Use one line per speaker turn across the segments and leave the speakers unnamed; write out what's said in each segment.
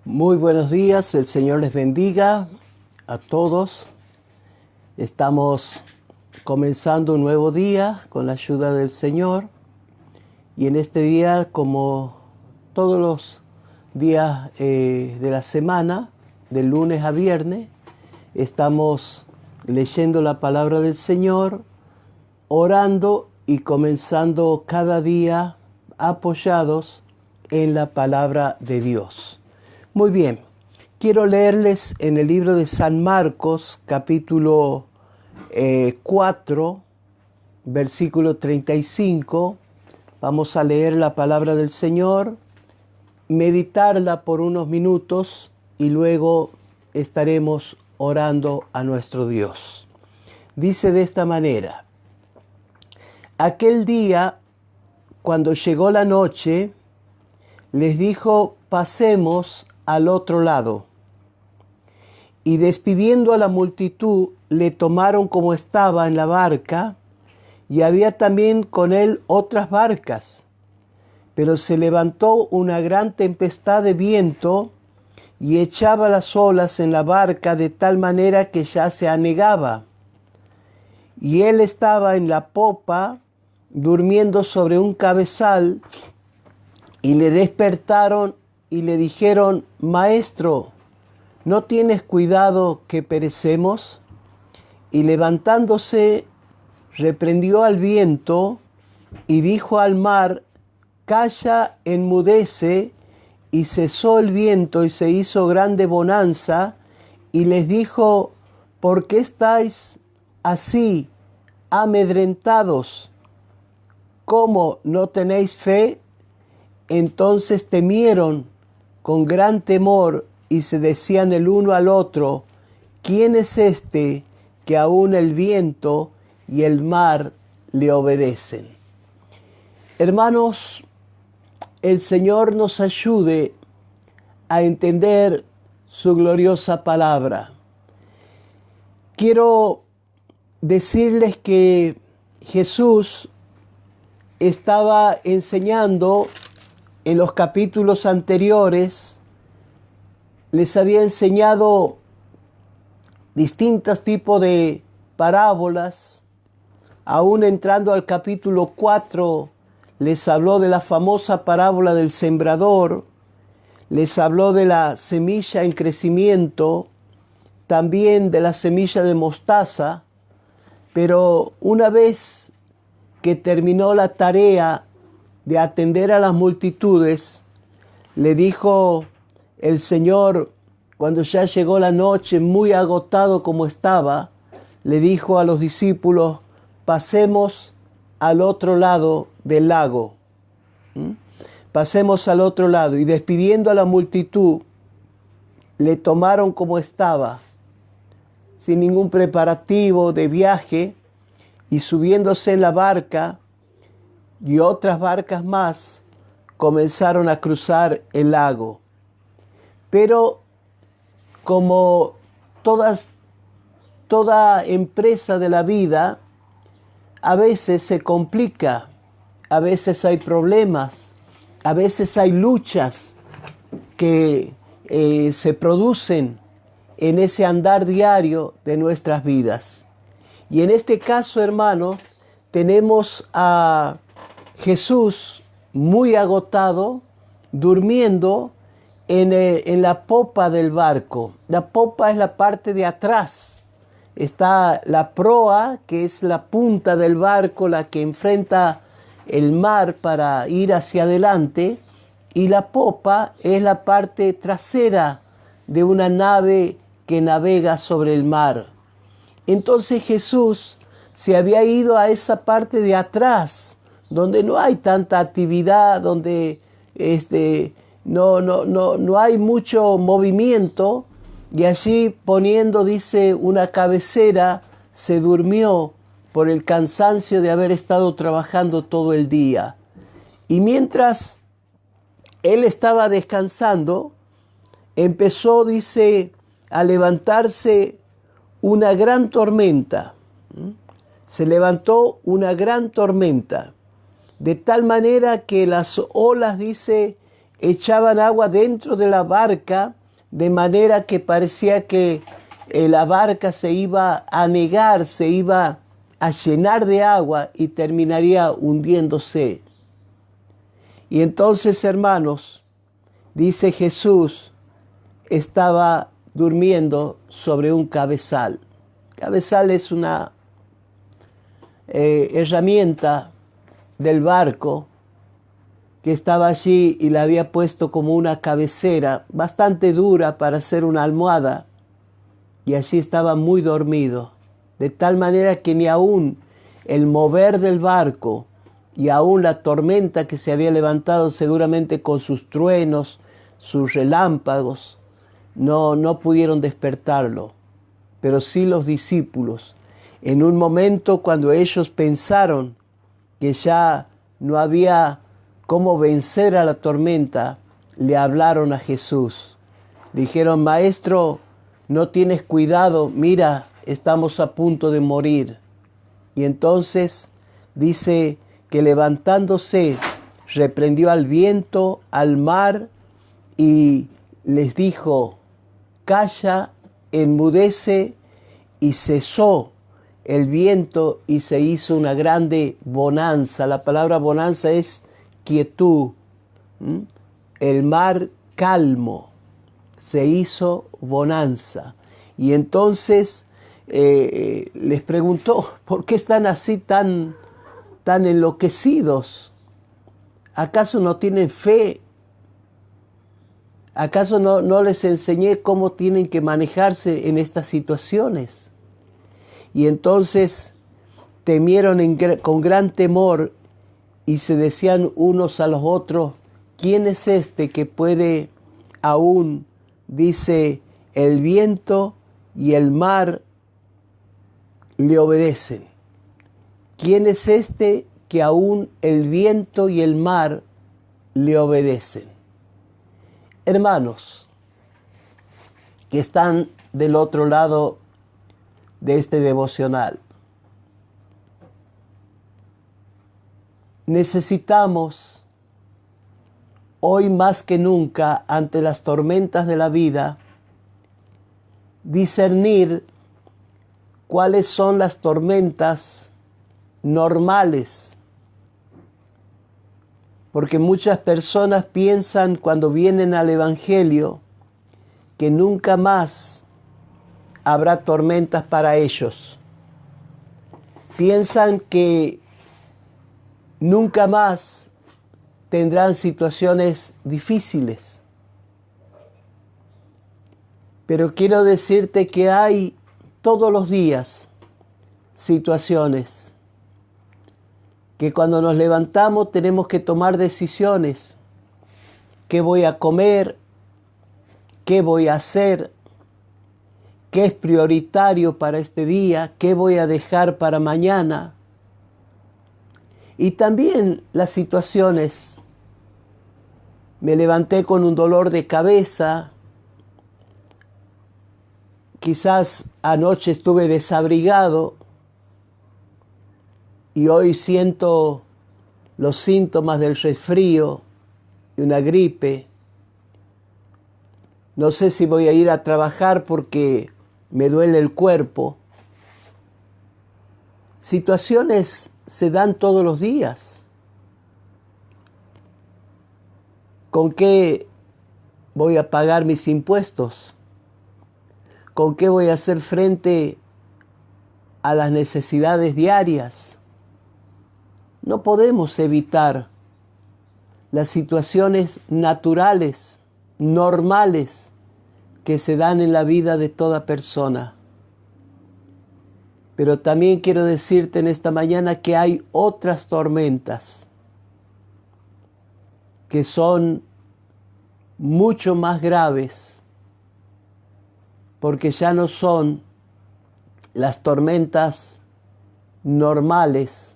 Muy buenos días, el Señor les bendiga a todos. Estamos comenzando un nuevo día con la ayuda del Señor. Y en este día, como todos los días de la semana, de lunes a viernes, estamos leyendo la palabra del Señor, orando y comenzando cada día apoyados en la palabra de Dios. Muy bien, quiero leerles en el libro de San Marcos, capítulo 4, versículo 35. Vamos a leer la palabra del Señor, meditarla por unos minutos y luego estaremos orando a nuestro Dios. Dice de esta manera: aquel día, cuando llegó la noche, les dijo: pasemos al otro lado. Y despidiendo a la multitud, le tomaron como estaba en la barca, y había también con él otras barcas. Pero se levantó una gran tempestad de viento, y echaba las olas en la barca de tal manera que ya se anegaba. Y él estaba en la popa, durmiendo sobre un cabezal, y le despertaron y le dijeron: Maestro, ¿no tienes cuidado que perecemos? Y levantándose, reprendió al viento y dijo al mar: Calla, enmudece. Y cesó el viento y se hizo grande bonanza. Y les dijo: ¿por qué estáis así amedrentados? ¿Cómo no tenéis fe? Entonces temieron con gran temor y se decían el uno al otro: ¿quién es este que aún el viento y el mar le obedecen? Hermanos, el Señor nos ayude a entender su gloriosa palabra. Quiero decirles que Jesús estaba enseñando en los capítulos anteriores, les había enseñado distintos tipos de parábolas. Aún entrando al capítulo 4, les habló de la famosa parábola del sembrador, les habló de la semilla en crecimiento, también de la semilla de mostaza. Pero una vez que terminó la tarea de atender a las multitudes, le dijo el Señor, cuando ya llegó la noche, muy agotado como estaba, le dijo a los discípulos: pasemos al otro lado del lago. Pasemos al otro lado. Y despidiendo a la multitud, le tomaron como estaba, sin ningún preparativo de viaje, y subiéndose en la barca y otras barcas más, comenzaron a cruzar el lago. Pero como toda empresa de la vida, a veces se complica, a veces hay problemas, a veces hay luchas que se producen en ese andar diario de nuestras vidas. Y en este caso, hermano, tenemos a Jesús muy agotado, durmiendo en la popa del barco. La popa es la parte de atrás. Está la proa, que es la punta del barco, la que enfrenta el mar para ir hacia adelante. Y la popa es la parte trasera de una nave que navega sobre el mar. Entonces Jesús se había ido a esa parte de atrás, donde no hay tanta actividad, donde no hay mucho movimiento, y allí poniendo, dice, una cabecera, se durmió por el cansancio de haber estado trabajando todo el día. Y mientras él estaba descansando, empezó, dice, a levantarse una gran tormenta. Se levantó una gran tormenta, de tal manera que las olas, dice, echaban agua dentro de la barca de manera que parecía que la barca se iba a anegar, se iba a llenar de agua y terminaría hundiéndose. Y entonces, hermanos, dice Jesús, estaba durmiendo sobre un cabezal. Cabezal es una herramienta del barco que estaba allí y la había puesto como una cabecera bastante dura para hacer una almohada, y allí estaba muy dormido, de tal manera que ni aún el mover del barco y aún la tormenta que se había levantado seguramente con sus truenos, sus relámpagos, no pudieron despertarlo. Pero sí los discípulos, en un momento cuando ellos pensaron que ya no había cómo vencer a la tormenta, le hablaron a Jesús. Le dijeron: Maestro, no tienes cuidado, mira, estamos a punto de morir. Y entonces dice que levantándose, reprendió al viento, al mar, y les dijo: calla, enmudece, y cesó el viento y se hizo una grande bonanza. La palabra bonanza es quietud. El mar calmo, se hizo bonanza. Y entonces les preguntó: ¿por qué están así tan enloquecidos? ¿Acaso no tienen fe? ¿Acaso no les enseñé cómo tienen que manejarse en estas situaciones? Y entonces temieron con gran temor y se decían unos a los otros: ¿quién es este que puede aún, dice, el viento y el mar le obedecen? ¿Quién es este que aún el viento y el mar le obedecen? Hermanos que están del otro lado de este devocional, necesitamos hoy más que nunca, ante las tormentas de la vida, discernir cuáles son las tormentas normales. Porque muchas personas piensan cuando vienen al Evangelio que nunca más habrá tormentas para ellos. Piensan que nunca más tendrán situaciones difíciles. Pero quiero decirte que hay todos los días situaciones que cuando nos levantamos tenemos que tomar decisiones. ¿Qué voy a comer? ¿Qué voy a hacer? ¿Qué es prioritario para este día? ¿Qué voy a dejar para mañana? Y también las situaciones. Me levanté con un dolor de cabeza. Quizás anoche estuve desabrigado y hoy siento los síntomas del resfrío y una gripe. No sé si voy a ir a trabajar porque me duele el cuerpo. Situaciones se dan todos los días. ¿Con qué voy a pagar mis impuestos? ¿Con qué voy a hacer frente a las necesidades diarias? No podemos evitar las situaciones naturales, normales, que se dan en la vida de toda persona. Pero también quiero decirte en esta mañana que hay otras tormentas que son mucho más graves, porque ya no son las tormentas normales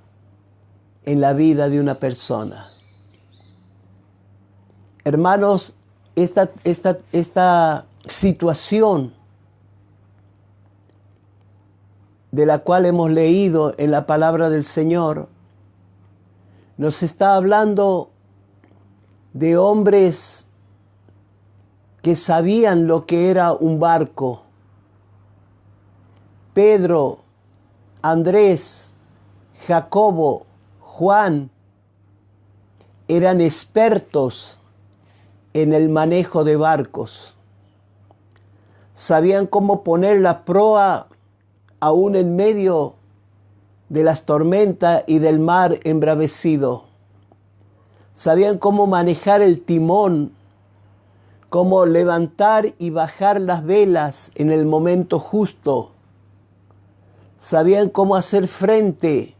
en la vida de una persona. Hermanos, esta situación de la cual hemos leído en la palabra del Señor nos está hablando de hombres que sabían lo que era un barco. Pedro, Andrés, Jacobo, Juan eran expertos en el manejo de barcos. Sabían cómo poner la proa aún en medio de las tormentas y del mar embravecido. Sabían cómo manejar el timón, cómo levantar y bajar las velas en el momento justo. Sabían cómo hacer frente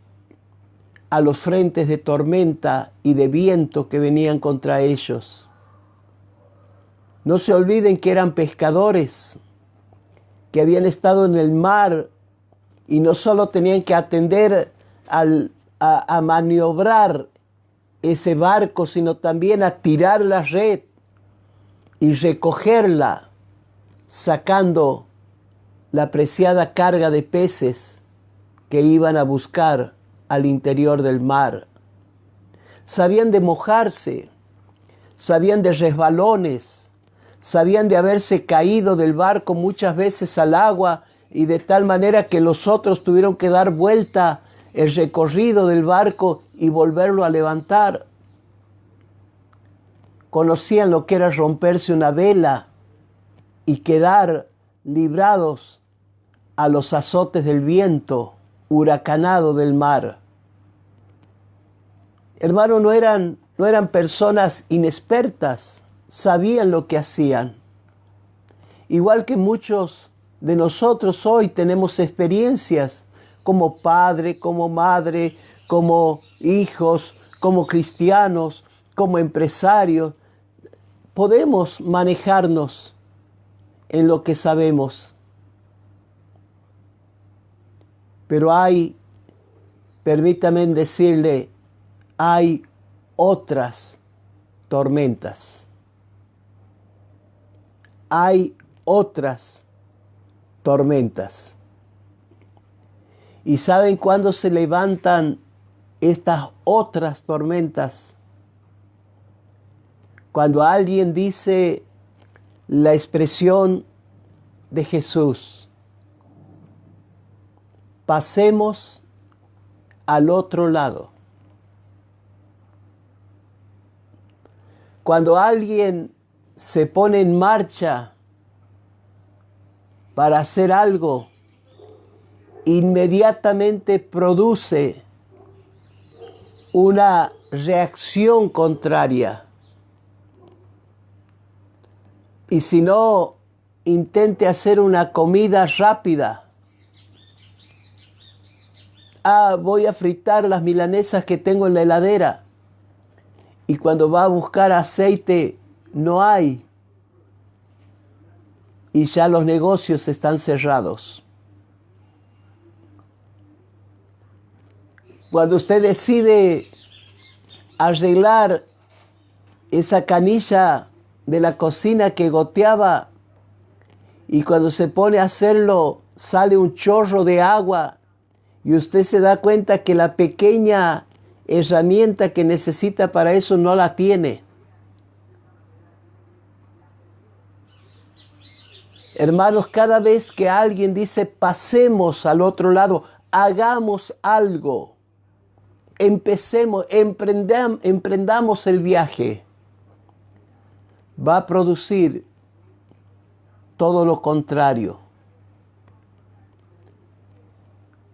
a los frentes de tormenta y de viento que venían contra ellos. No se olviden que eran pescadores, que habían estado en el mar y no solo tenían que atender a maniobrar ese barco, sino también a tirar la red y recogerla, sacando la preciada carga de peces que iban a buscar al interior del mar. Sabían de mojarse, sabían de resbalones, sabían de haberse caído del barco muchas veces al agua y de tal manera que los otros tuvieron que dar vuelta el recorrido del barco y volverlo a levantar. Conocían lo que era romperse una vela y quedar librados a los azotes del viento huracanado del mar. Hermano, no eran personas inexpertas, sabían lo que hacían. Igual que muchos de nosotros hoy tenemos experiencias como padre, como madre, como hijos, como cristianos, como empresarios. Podemos manejarnos en lo que sabemos. Pero permítame decirle, hay otras tormentas. Hay otras tormentas. ¿Y saben cuándo se levantan estas otras tormentas? Cuando alguien dice la expresión de Jesús: pasemos al otro lado. Cuando alguien se pone en marcha para hacer algo, inmediatamente produce una reacción contraria. Y si no, intente hacer una comida rápida. Voy a fritar las milanesas que tengo en la heladera. Y cuando va a buscar aceite, no hay. Y ya los negocios están cerrados. Cuando usted decide arreglar esa canilla de la cocina que goteaba y cuando se pone a hacerlo sale un chorro de agua y usted se da cuenta que la pequeña herramienta que necesita para eso no la tiene. Hermanos, cada vez que alguien dice pasemos al otro lado, hagamos algo, empecemos, emprendamos el viaje, va a producir todo lo contrario.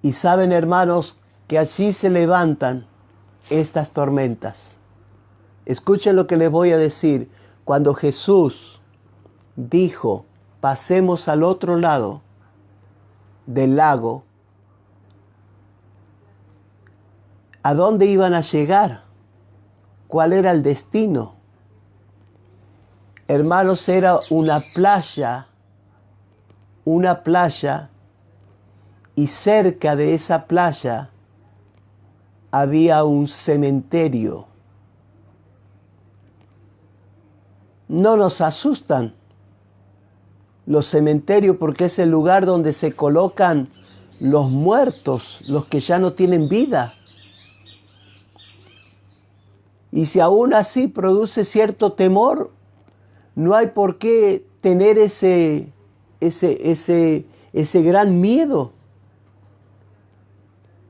Y saben, hermanos, que allí se levantan estas tormentas. Escuchen lo que les voy a decir. Cuando Jesús dijo, pasemos al otro lado del lago, ¿a dónde iban a llegar? ¿Cuál era el destino? Hermanos, era una playa, y cerca de esa playa había un cementerio. No nos asustan los cementerios porque es el lugar donde se colocan los muertos, los que ya no tienen vida. Y si aún así produce cierto temor, no hay por qué tener ese gran miedo.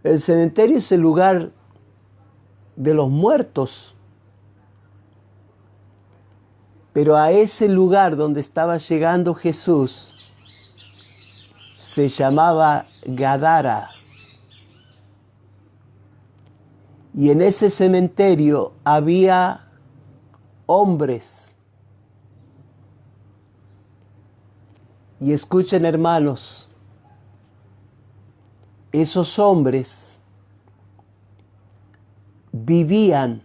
El cementerio es el lugar de los muertos. Pero a ese lugar donde estaba llegando Jesús se llamaba Gadara. Y en ese cementerio había hombres. Y escuchen, hermanos, esos hombres vivían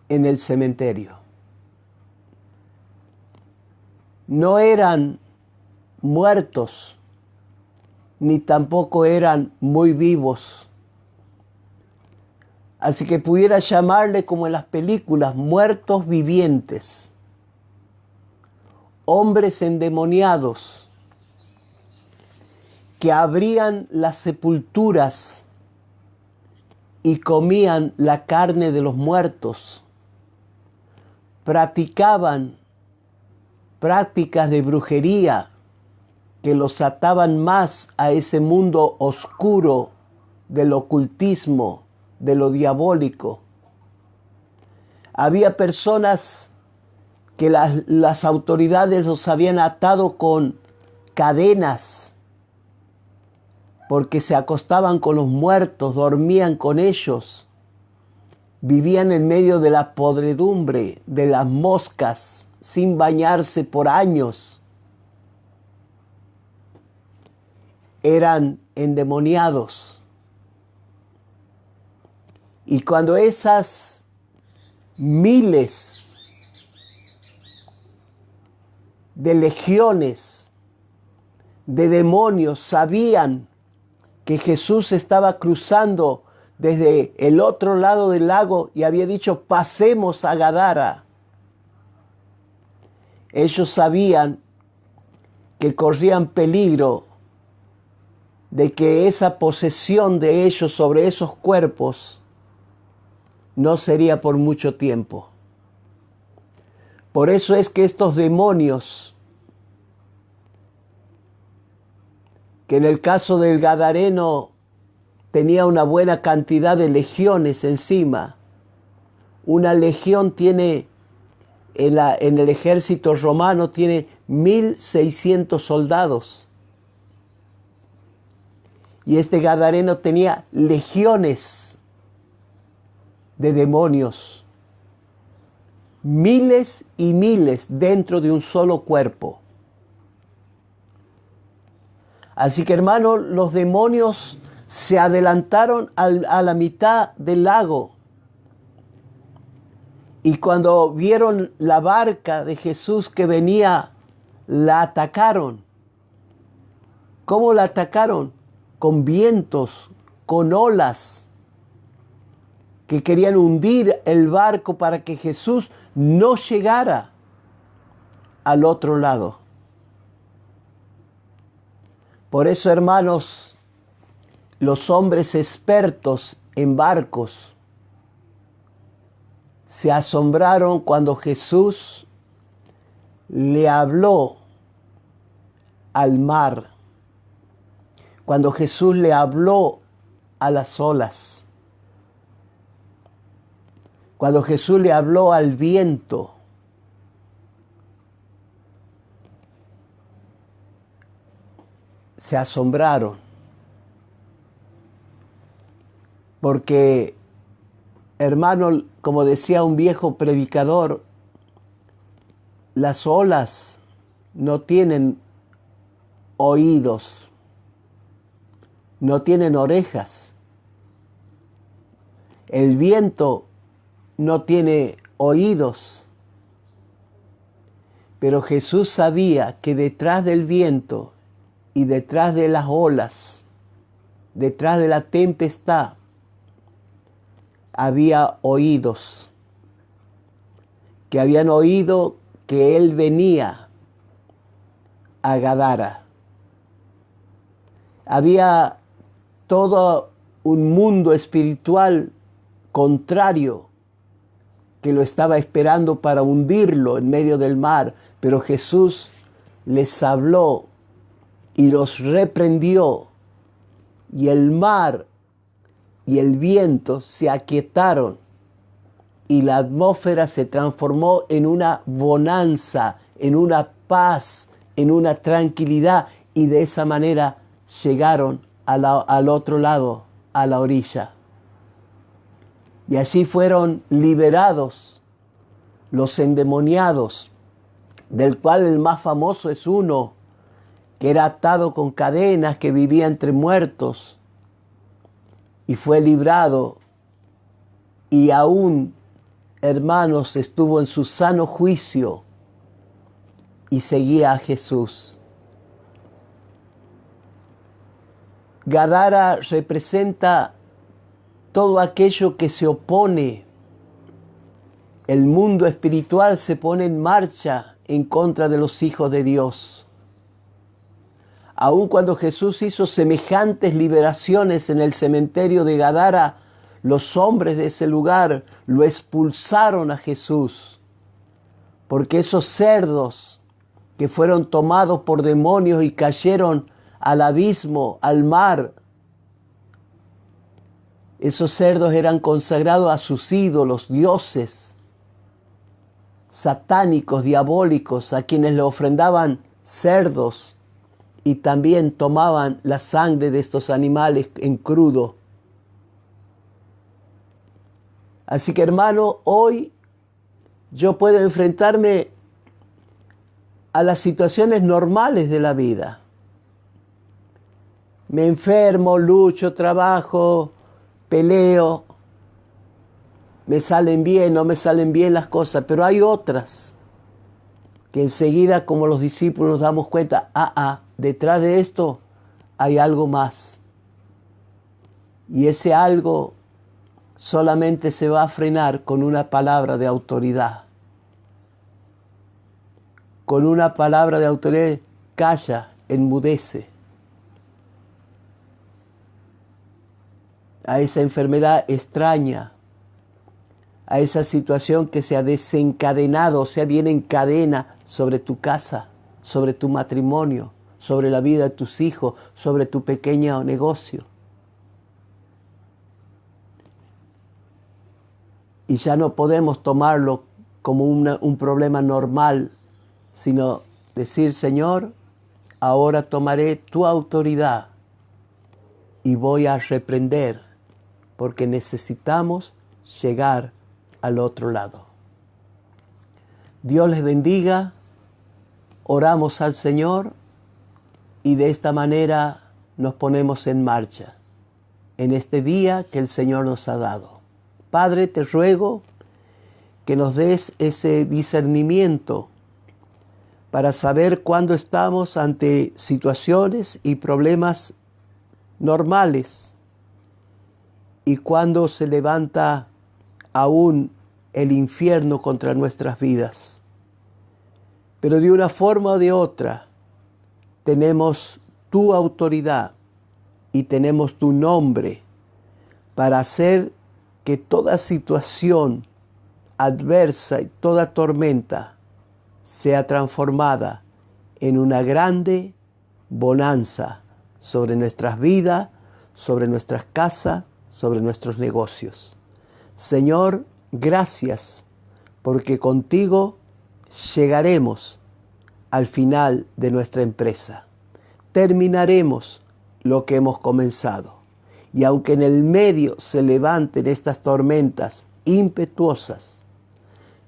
en el cementerio. No eran muertos, ni tampoco eran muy vivos. Así que pudiera llamarle, como en las películas, muertos vivientes, hombres endemoniados que abrían las sepulturas y comían la carne de los muertos, practicaban prácticas de brujería que los ataban más a ese mundo oscuro del ocultismo, de lo diabólico. Había personas que las autoridades los habían atado con cadenas porque se acostaban con los muertos, dormían con ellos, vivían en medio de la podredumbre, de las moscas, sin bañarse por años. Eran endemoniados. Y cuando esas miles de legiones de demonios sabían que Jesús estaba cruzando desde el otro lado del lago y había dicho, pasemos a Gadara, ellos sabían que corrían peligro de que esa posesión de ellos sobre esos cuerpos no sería por mucho tiempo. Por eso es que estos demonios, que en el caso del gadareno tenía una buena cantidad de legiones encima, una legión tiene, en el ejército romano tiene 1.600 soldados. Y este gadareno tenía legiones de demonios, miles y miles dentro de un solo cuerpo. Así que, hermano, los demonios se adelantaron a la mitad del lago. Y cuando vieron la barca de Jesús que venía, la atacaron. ¿Cómo la atacaron? Con vientos, con olas, que querían hundir el barco para que Jesús no llegara al otro lado. Por eso, hermanos, los hombres expertos en barcos se asombraron cuando Jesús le habló al mar, cuando Jesús le habló a las olas, cuando Jesús le habló al viento. Se asombraron, porque, hermano, como decía un viejo predicador, las olas no tienen oídos, no tienen orejas. El viento no tiene oídos. Pero Jesús sabía que detrás del viento y detrás de las olas, detrás de la tempestad, había oídos, que habían oído que Él venía a Gadara. Había todo un mundo espiritual contrario que lo estaba esperando para hundirlo en medio del mar, pero Jesús les habló y los reprendió, y el mar y el viento se aquietaron y la atmósfera se transformó en una bonanza, en una paz, en una tranquilidad, y de esa manera llegaron al otro lado, a la orilla. Y así fueron liberados los endemoniados, del cual el más famoso es uno que era atado con cadenas, que vivía entre muertos, y fue librado, y aún, hermanos, estuvo en su sano juicio y seguía a Jesús. Gadara representa todo aquello que se opone. El mundo espiritual se pone en marcha en contra de los hijos de Dios. Aun cuando Jesús hizo semejantes liberaciones en el cementerio de Gadara, los hombres de ese lugar lo expulsaron a Jesús, porque esos cerdos que fueron tomados por demonios y cayeron al abismo, al mar, esos cerdos eran consagrados a sus ídolos, dioses satánicos, diabólicos, a quienes le ofrendaban cerdos y también tomaban la sangre de estos animales en crudo. Así que, hermano, hoy yo puedo enfrentarme a las situaciones normales de la vida. Me enfermo, lucho, trabajo, peleo, me salen bien, no me salen bien las cosas, pero hay otras que enseguida, como los discípulos, nos damos cuenta, detrás de esto hay algo más. Y ese algo solamente se va a frenar con una palabra de autoridad. Con una palabra de autoridad, calla, enmudece. A esa enfermedad extraña, a esa situación que se ha desencadenado, o sea, viene en cadena sobre tu casa, sobre tu matrimonio, sobre la vida de tus hijos, sobre tu pequeño negocio. Y ya no podemos tomarlo como un problema normal, sino decir, Señor, ahora tomaré tu autoridad y voy a reprender, porque necesitamos llegar al otro lado. Dios les bendiga, oramos al Señor y de esta manera nos ponemos en marcha en este día que el Señor nos ha dado. Padre, te ruego que nos des ese discernimiento para saber cuándo estamos ante situaciones y problemas normales y cuándo se levanta aún el infierno contra nuestras vidas. Pero de una forma o de otra tenemos tu autoridad y tenemos tu nombre para hacer que toda situación adversa y toda tormenta sea transformada en una grande bonanza sobre nuestras vidas, sobre nuestras casas, sobre nuestros negocios. Señor, gracias, porque contigo llegaremos al final de nuestra empresa. Terminaremos lo que hemos comenzado. Y aunque en el medio se levanten estas tormentas impetuosas,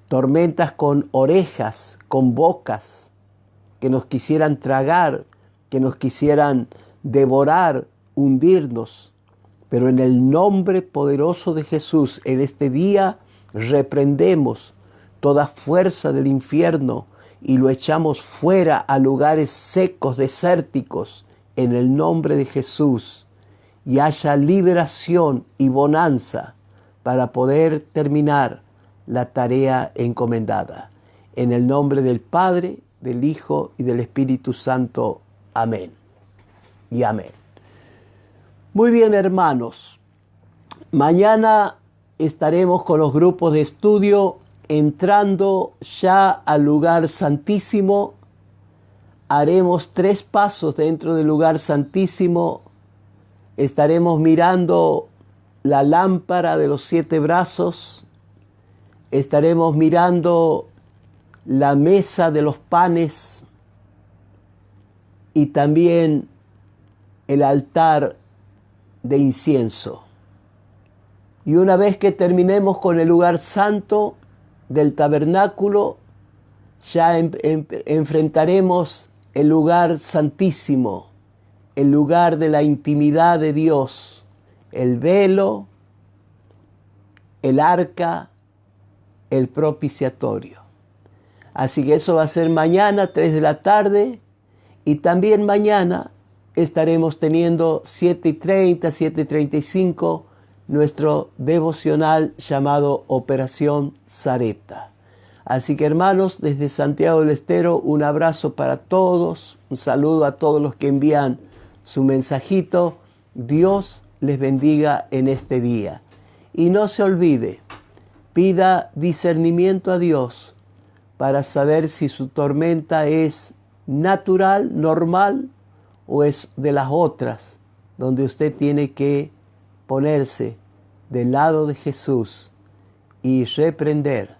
tormentas con orejas, con bocas, que nos quisieran tragar, que nos quisieran devorar, hundirnos, pero en el nombre poderoso de Jesús, en este día reprendemos toda fuerza del infierno y lo echamos fuera a lugares secos, desérticos, en el nombre de Jesús, y haya liberación y bonanza para poder terminar la tarea encomendada. En el nombre del Padre, del Hijo y del Espíritu Santo. Amén y amén. Muy bien, hermanos. Mañana estaremos con los grupos de estudio entrando ya al lugar santísimo, haremos 3 pasos dentro del lugar santísimo. Estaremos mirando la lámpara de los 7 brazos. Estaremos mirando la mesa de los panes y también el altar de incienso. Y una vez que terminemos con el lugar santo del tabernáculo, ya enfrentaremos el lugar santísimo, el lugar de la intimidad de Dios, el velo, el arca, el propiciatorio. Así que eso va a ser mañana, 3 de la tarde, y también mañana estaremos teniendo 7:30, 7:35, nuestro devocional llamado Operación Sarepta. Así que hermanos, desde Santiago del Estero, un abrazo para todos, un saludo a todos los que envían su mensajito. Dios les bendiga en este día. Y no se olvide, pida discernimiento a Dios para saber si su tormenta es natural, normal, o es de las otras, donde usted tiene que ponerse del lado de Jesús y reprender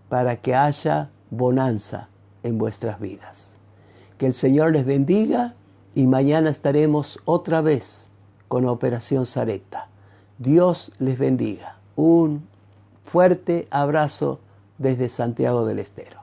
para que haya bonanza en vuestras vidas. Que el Señor les bendiga y mañana estaremos otra vez con Operación Sarepta. Dios les bendiga. Un fuerte abrazo desde Santiago del Estero.